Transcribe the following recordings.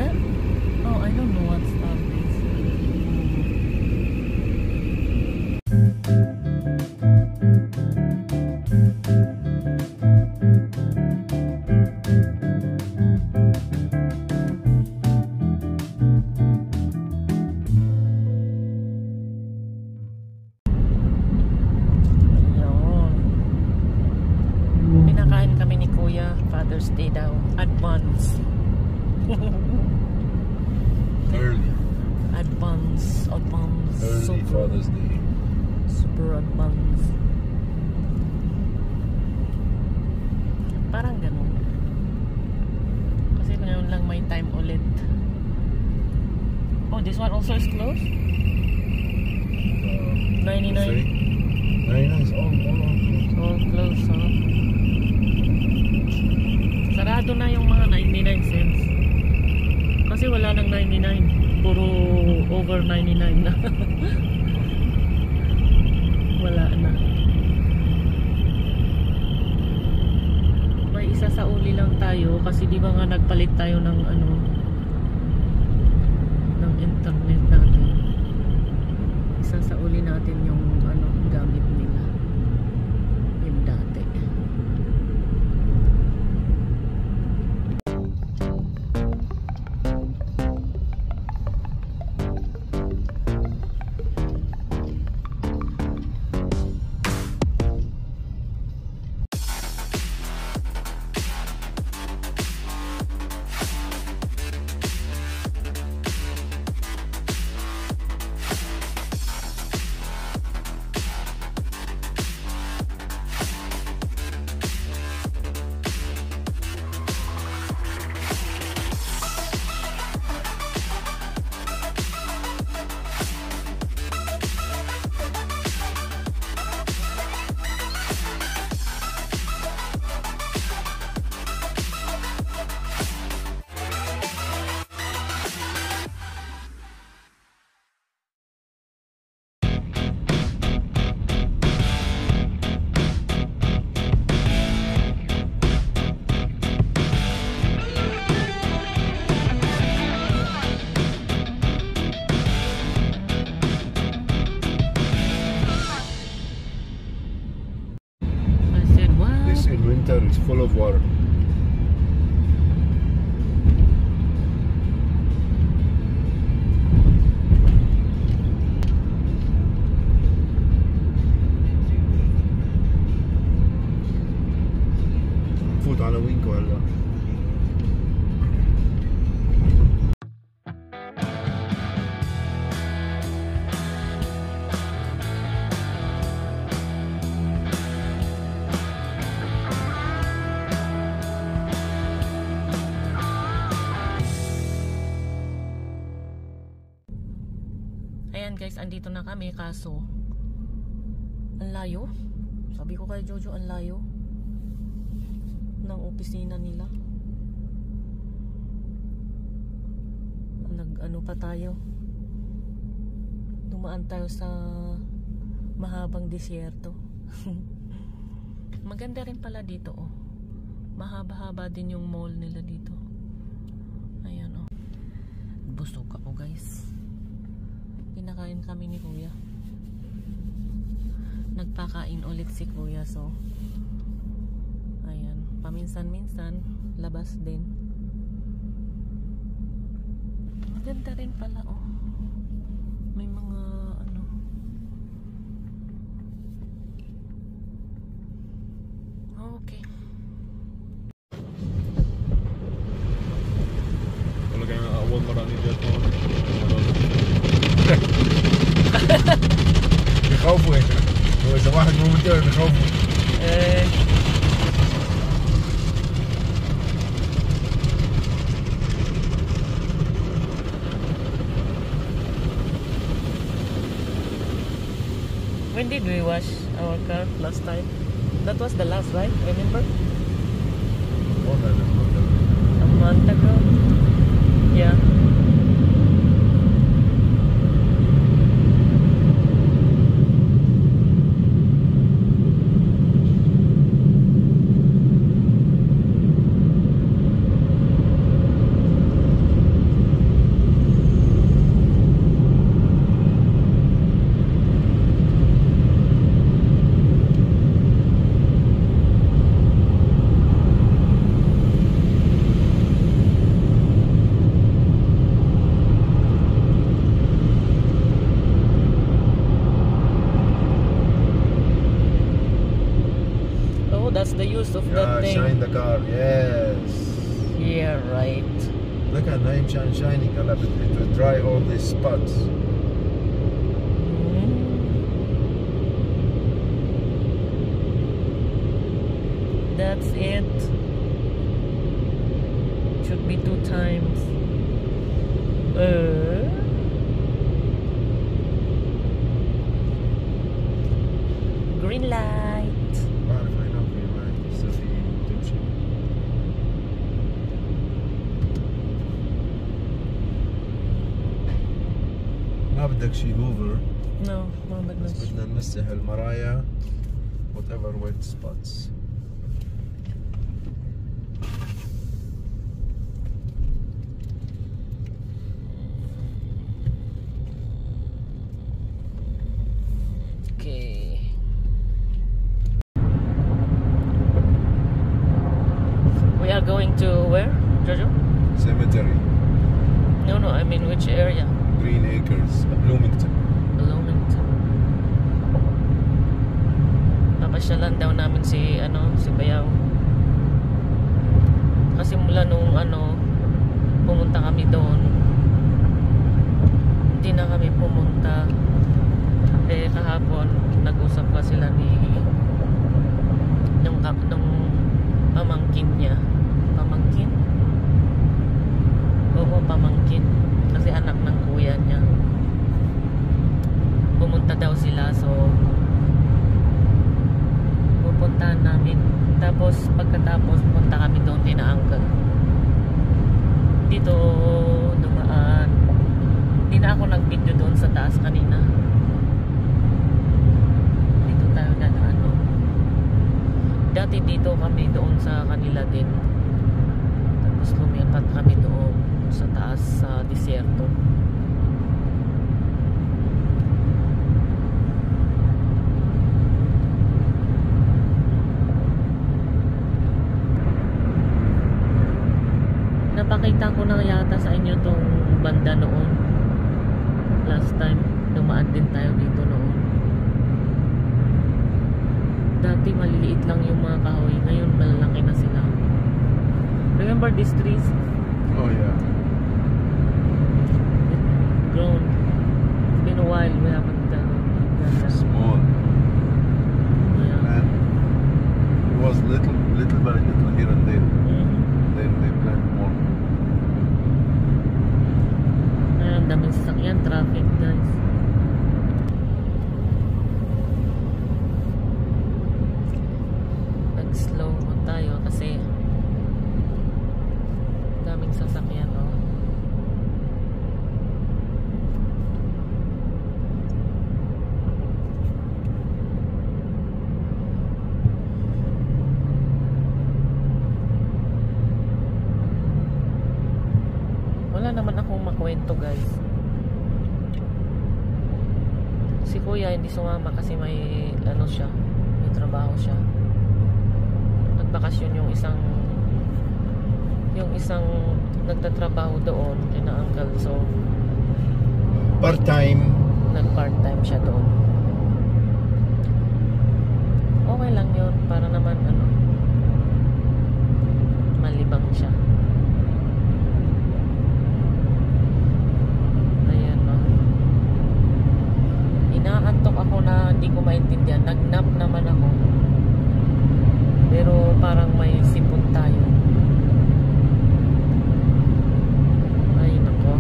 that? Oh, I don't know what's that. Pinakain kami ni Kuya, Father's Day daw. Advance. Early. Advance. Early Super, Father's Day. super advance. Parang ganun. Kasi ngayon lang may time ulit. Oh, this one also is closed? 99. 99 is all All closed, huh? Sarado na yung mga 99 cents. Kasi wala nang 99. Puro over 99 na. Wala na. May isa sa uli lang tayo kasi di ba nga nagpalit tayo ng ano ng internet natin. Isa sa uli natin yung ano gamit nila. Yung dati. In winter it's full of water. نفوت على وينكو هلا. Ayan guys, andito na kami kaso ang layo. Sabi ko kay Jojo, ang layo ng opisina nila. Nag-ano pa tayo, dumaan tayo sa mahabang disyerto. Maganda rin pala dito, oh. Mahaba-haba din yung mall nila dito. Ayan, oh. Busog ako guys. Pinakain kami ni Kuya. Nagpakain ulit si Kuya, so ayan, paminsan-minsan labas din. Maganda rin pala, oh. May mga ano, okay. ولا كان أول مرة نيجي هون. بيخوفوا هيك. هو إذا واحد مو متابع بيخوفوا. When did we wash our car last time? That was the last, right? Remember? A month ago. Yeah. nose of that thing. Shine the car, yes. Yeah, right. Look at Naim shining. It will dry all these spots. That's it. Should be 2 times. Green light. بعرف هنا في معي سفينة تمشي. ما بدك شي هوفر. No, ما بدنا بس شي. بدنا نمسح المرايا whatever wet spots. Okay. We are going to where, Jojo? Cemetery, No, I mean which area? Green Acres, Bloomington. Bloomington. Papasyalan daw namin si Bayaw. Kasi mula nung pumunta kami doon, hindi na kami pumunta. Kahapon nag-usap pa sila nung pamangkin niya. Pamangkin? Oo, pamangkin. Kasi anak ng kuya niya. Pumunta daw sila, so pupuntahan namin. Tapos pagkatapos punta kami doon kina uncle. Dito dumaan. Hindi na ako nag-video doon sa taas kanina. Dito tayo dadaan, no? Dati dito kami doon sa kanila din. Tapos lumipat kami doon sa taas sa disyerto. Napakita ko na yata sa inyo tong banda noon. Last time, dumaan din tayo dito noon. Dati maliliit lang yung mga kahoy. Ngayon malalaki na sila. Remember these trees? Oh yeah. Grown. It's been a while we haven't done that. Small. Yeah. And it was little very little here and there. Then they plant more. Ang daming sasakyan, traffic guys. Nag-slow mo tayo kasi daming sasakyan, oh. Wala naman akong makwento guys. Si kuya hindi sumama kasi may may trabaho siya. Nagbakasyon yung isang nagtatrabaho doon kina uncle, so Part-time. nag-part-time siya doon. Okay lang yun para naman malibang siya. Inaantok ako na hindi ko maintindihan. Nag-nap naman ako. Pero parang may sipon tayo. Ay, nako.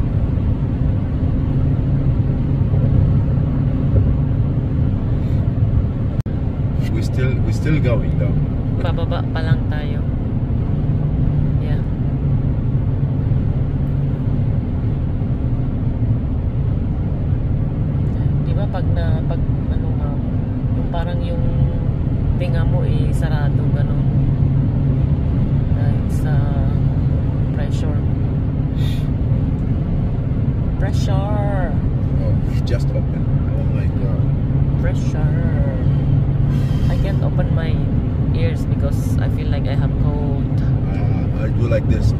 We still going though. Bababa pa lang tayo. Yeah. Pag yung parang yung tinga mo sarado ganun dahil sa pressure. Oh, it's just open. Oh my god. Pressure. I can't open my ears because I feel like I have cold. I do like this.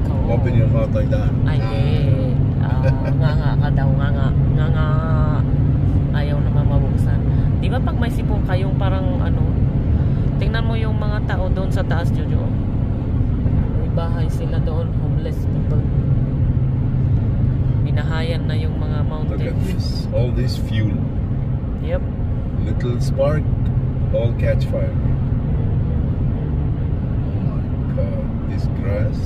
Cold. Open your mouth like that. Ay, nga ka daw, nga. Ayaw naman mabuksan. Di ba pag may sipong kayong parang tingnan mo mo yung mga tao doon sa taas, Jojo. May bahay sila doon, homeless people. Binahayan na yung mga Look mountain. at this. All this fuel. Yep. Little spark, all catch fire. Oh my god. This grass,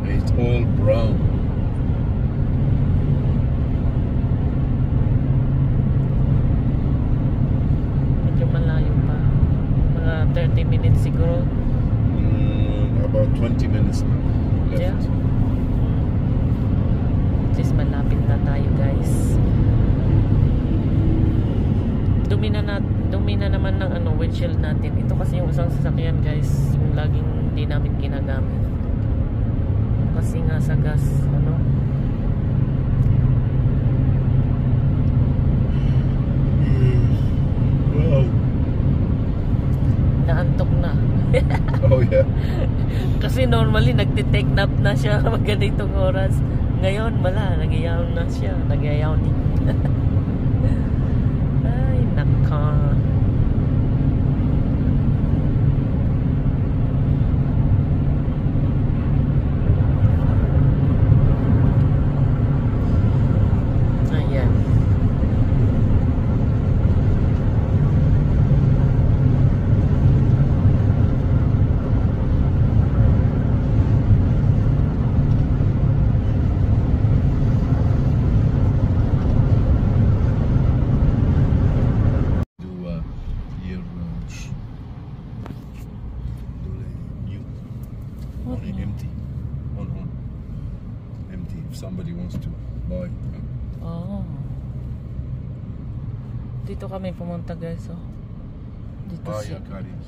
it's all brown. Medyo malayo pa. Mga 30 minutes siguro. About 20 minutes left. Yeah. At least malapit na tayo, guys. Dumi na naman ng windshield natin. Ito kasi yung isang sasakyan, guys, yung laging hindi namin ginagamit. Kasi nga sa gas, Wow. naantok na. Oh yeah. Kasi normally nagtitake nap na siya mag ganitong oras. Ngayon wala, nagyayaw na siya. Nagyayaw ni. Ay, naka. Ayan. Only empty. On. Empty. If somebody wants to buy. Oh. Dito kami pumunta, guys. Oh. Dito Buy siya. your carries.